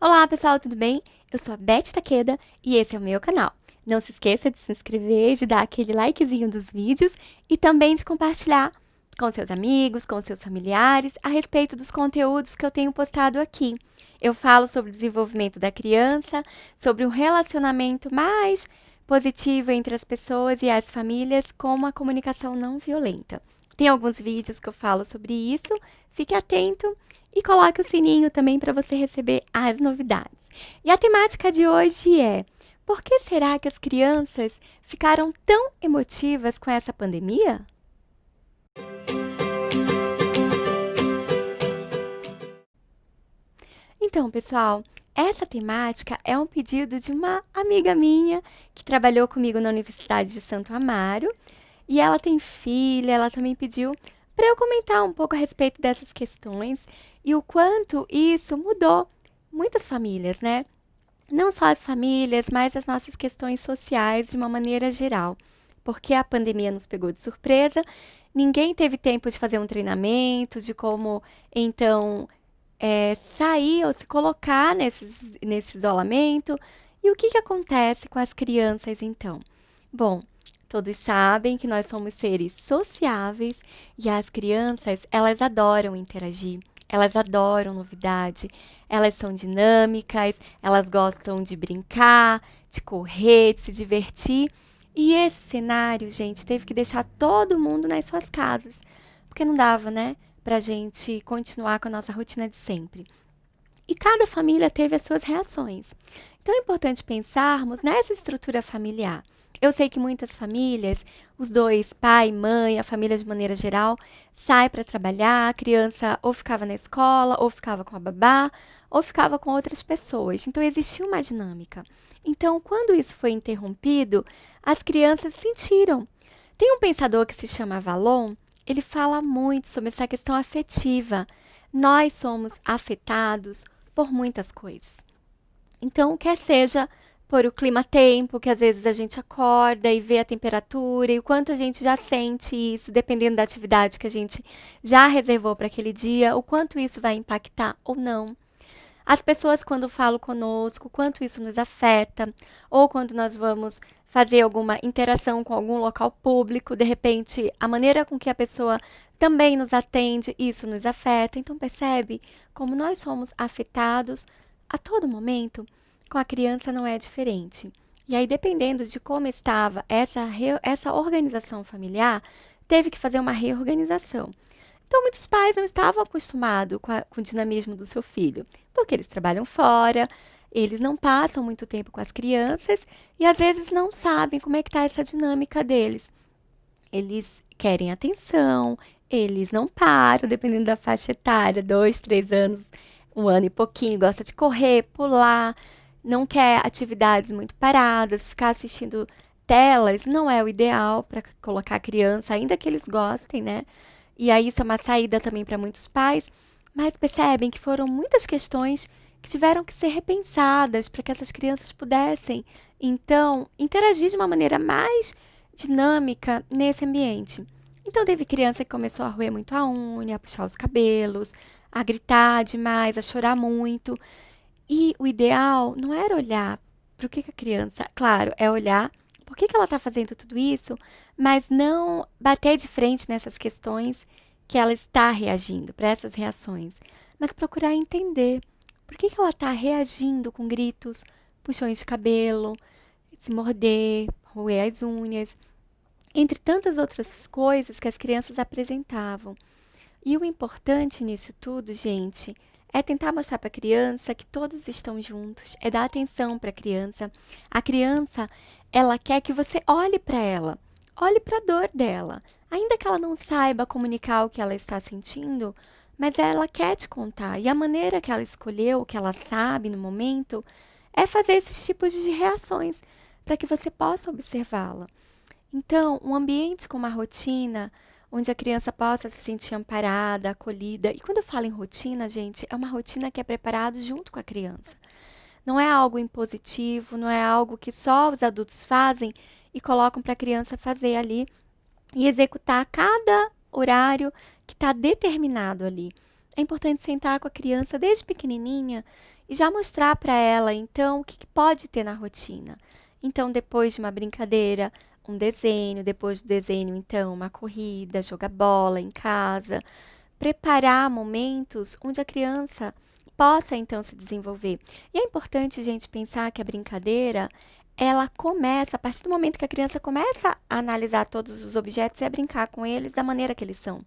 Olá pessoal, tudo bem? Eu sou a Beth Takeda e esse é o meu canal. Não se esqueça de se inscrever, de dar aquele likezinho dos vídeos e também de compartilhar com seus amigos, com seus familiares, a respeito dos conteúdos que eu tenho postado aqui. Eu falo sobre o desenvolvimento da criança, sobre um relacionamento mais positivo entre as pessoas e as famílias com uma comunicação não violenta. Tem alguns vídeos que eu falo sobre isso, fique atento e coloque o sininho também para você receber as novidades. E a temática de hoje é: por que será que as crianças ficaram tão emotivas com essa pandemia? Então, pessoal, essa temática é um pedido de uma amiga minha que trabalhou comigo na Universidade de Santo Amaro e ela tem filha, ela também pediu para eu comentar um pouco a respeito dessas questões e o quanto isso mudou muitas famílias, né? Não só as famílias, mas as nossas questões sociais de uma maneira geral. Porque a pandemia nos pegou de surpresa, ninguém teve tempo de fazer um treinamento, de como então sair ou se colocar nesse isolamento. E o que, que acontece com as crianças então? Bom, todos sabem que nós somos seres sociáveis e as crianças, elas adoram interagir, elas adoram novidade, elas são dinâmicas, elas gostam de brincar, de correr, de se divertir. E esse cenário, gente, teve que deixar todo mundo nas suas casas, porque não dava, né, pra gente continuar com a nossa rotina de sempre. E cada família teve as suas reações. Então é importante pensarmos nessa estrutura familiar. Eu sei que muitas famílias, os dois, pai, mãe, a família de maneira geral, sai para trabalhar, a criança ou ficava na escola, ou ficava com a babá, ou ficava com outras pessoas. Então existia uma dinâmica. Então, quando isso foi interrompido, as crianças sentiram. Tem um pensador que se chama Valon, ele fala muito sobre essa questão afetiva. Nós somos afetados por muitas coisas. Então, quer seja por o clima-tempo, que às vezes a gente acorda e vê a temperatura e o quanto a gente já sente isso, dependendo da atividade que a gente já reservou para aquele dia, o quanto isso vai impactar ou não. As pessoas, quando falam conosco, quanto isso nos afeta, ou quando nós vamos fazer alguma interação com algum local público, de repente, a maneira com que a pessoa também nos atende, isso nos afeta. Então, percebe como nós somos afetados a todo momento? Com a criança não é diferente. E aí, dependendo de como estava essa organização familiar, teve que fazer uma reorganização. Então, muitos pais não estavam acostumados com o dinamismo do seu filho, porque eles trabalham fora, eles não passam muito tempo com as crianças e às vezes não sabem como é que está essa dinâmica deles. Eles querem atenção, eles não param, dependendo da faixa etária, 2, 3 anos, 1 ano e pouquinho, gosta de correr, pular, não quer atividades muito paradas, ficar assistindo telas não é o ideal para colocar a criança, ainda que eles gostem, né? E aí isso é uma saída também para muitos pais, mas percebem que foram muitas questões que tiveram que ser repensadas para que essas crianças pudessem, então, interagir de uma maneira mais dinâmica nesse ambiente. Então, teve criança que começou a roer muito a unha, a puxar os cabelos, a gritar demais, a chorar muito. E o ideal não era olhar para o que a criança, claro, é olhar por que ela está fazendo tudo isso, mas não bater de frente nessas questões que ela está reagindo, para essas reações, mas procurar entender por que ela está reagindo com gritos, puxões de cabelo, se morder, roer as unhas, entre tantas outras coisas que as crianças apresentavam. E o importante nisso tudo, gente, é tentar mostrar para a criança que todos estão juntos, é dar atenção para a criança. A criança, ela quer que você olhe para ela, olhe para a dor dela. Ainda que ela não saiba comunicar o que ela está sentindo, mas ela quer te contar. E a maneira que ela escolheu, o que ela sabe no momento, é fazer esses tipos de reações para que você possa observá-la. Então, um ambiente com uma rotina onde a criança possa se sentir amparada, acolhida. E quando eu falo em rotina, gente, é uma rotina que é preparada junto com a criança. Não é algo impositivo, não é algo que só os adultos fazem e colocam para a criança fazer ali e executar cada horário que está determinado ali. é importante sentar com a criança desde pequenininha e já mostrar para ela, então, o que que pode ter na rotina. Então, depois de uma brincadeira, um desenho, depois do desenho, então, uma corrida, jogar bola em casa, preparar momentos onde a criança possa, então, se desenvolver. E é importante, gente, pensar que a brincadeira, ela começa, a partir do momento que a criança começa a analisar todos os objetos e a brincar com eles da maneira que eles são.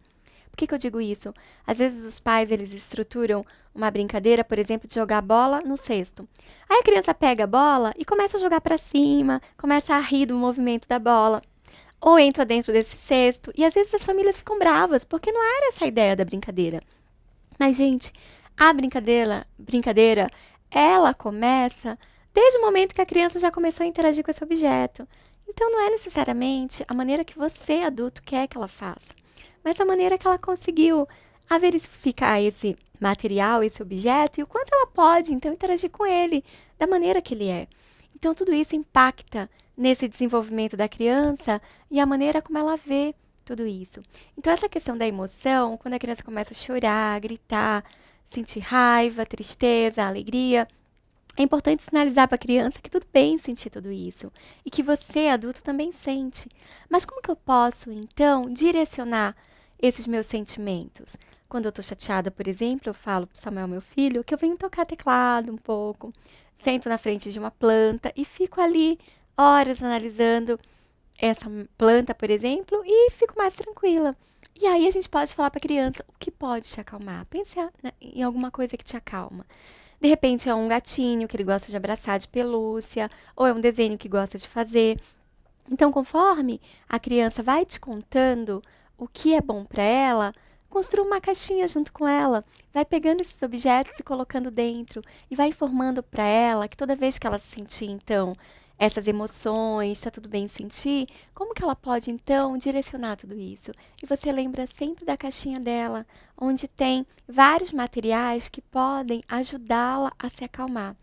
Por que que eu digo isso? Às vezes os pais, eles estruturam uma brincadeira, por exemplo, de jogar bola no cesto. Aí a criança pega a bola e começa a jogar para cima, começa a rir do movimento da bola, ou entra dentro desse cesto, e às vezes as famílias ficam bravas, porque não era essa a ideia da brincadeira. Mas, gente, a brincadeira, ela começa desde o momento que a criança já começou a interagir com esse objeto. Então, não é necessariamente a maneira que você, adulto, quer que ela faça, mas a maneira que ela conseguiu a verificar esse material, esse objeto, e o quanto ela pode, então, interagir com ele da maneira que ele é. Então, tudo isso impacta nesse desenvolvimento da criança e a maneira como ela vê tudo isso. Então, essa questão da emoção, quando a criança começa a chorar, gritar, sentir raiva, tristeza, alegria, é importante sinalizar para a criança que tudo bem sentir tudo isso e que você, adulto, também sente. Mas como que eu posso, então, direcionar esses meus sentimentos? Quando eu estou chateada, por exemplo, eu falo para Samuel, meu filho, que eu venho tocar teclado um pouco, sento na frente de uma planta e fico ali horas analisando essa planta, por exemplo, e fico mais tranquila. E aí a gente pode falar para a criança o que pode te acalmar. Pense, né, em alguma coisa que te acalma. De repente é um gatinho que ele gosta de abraçar de pelúcia, ou é um desenho que gosta de fazer. Então, conforme a criança vai te contando o que é bom para ela, construa uma caixinha junto com ela. Vai pegando esses objetos e colocando dentro. E vai informando para ela que toda vez que ela sentir, então, essas emoções, está tudo bem sentir, como que ela pode, então, direcionar tudo isso? E você lembra sempre da caixinha dela, onde tem vários materiais que podem ajudá-la a se acalmar.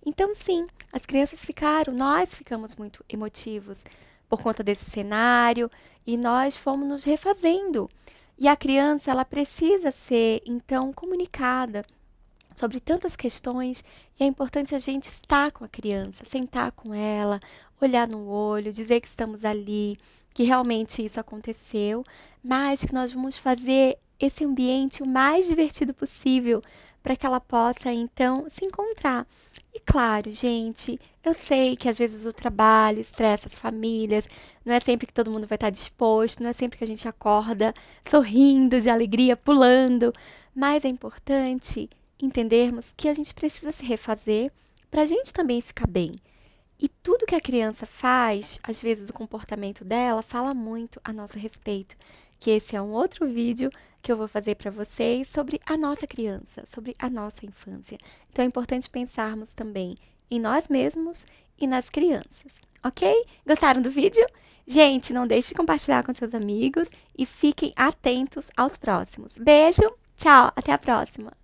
Então, sim, as crianças ficaram, nós ficamos muito emotivos por conta desse cenário e nós fomos nos refazendo. E a criança, ela precisa ser, então, comunicada sobre tantas questões e é importante a gente estar com a criança, sentar com ela, olhar no olho, dizer que estamos ali, que realmente isso aconteceu, mas que nós vamos fazer esse ambiente o mais divertido possível para que ela possa, então, se encontrar. E claro, gente, eu sei que às vezes o trabalho estressa as famílias, não é sempre que todo mundo vai estar disposto, não é sempre que a gente acorda sorrindo de alegria, pulando, mas é importante entendermos que a gente precisa se refazer para a gente também ficar bem. E tudo que a criança faz, às vezes o comportamento dela fala muito a nosso respeito. Que esse é um outro vídeo que eu vou fazer para vocês sobre a nossa criança, sobre a nossa infância. Então é importante pensarmos também em nós mesmos e nas crianças, ok? Gostaram do vídeo? Gente, não deixe de compartilhar com seus amigos e fiquem atentos aos próximos. Beijo, tchau, até a próxima!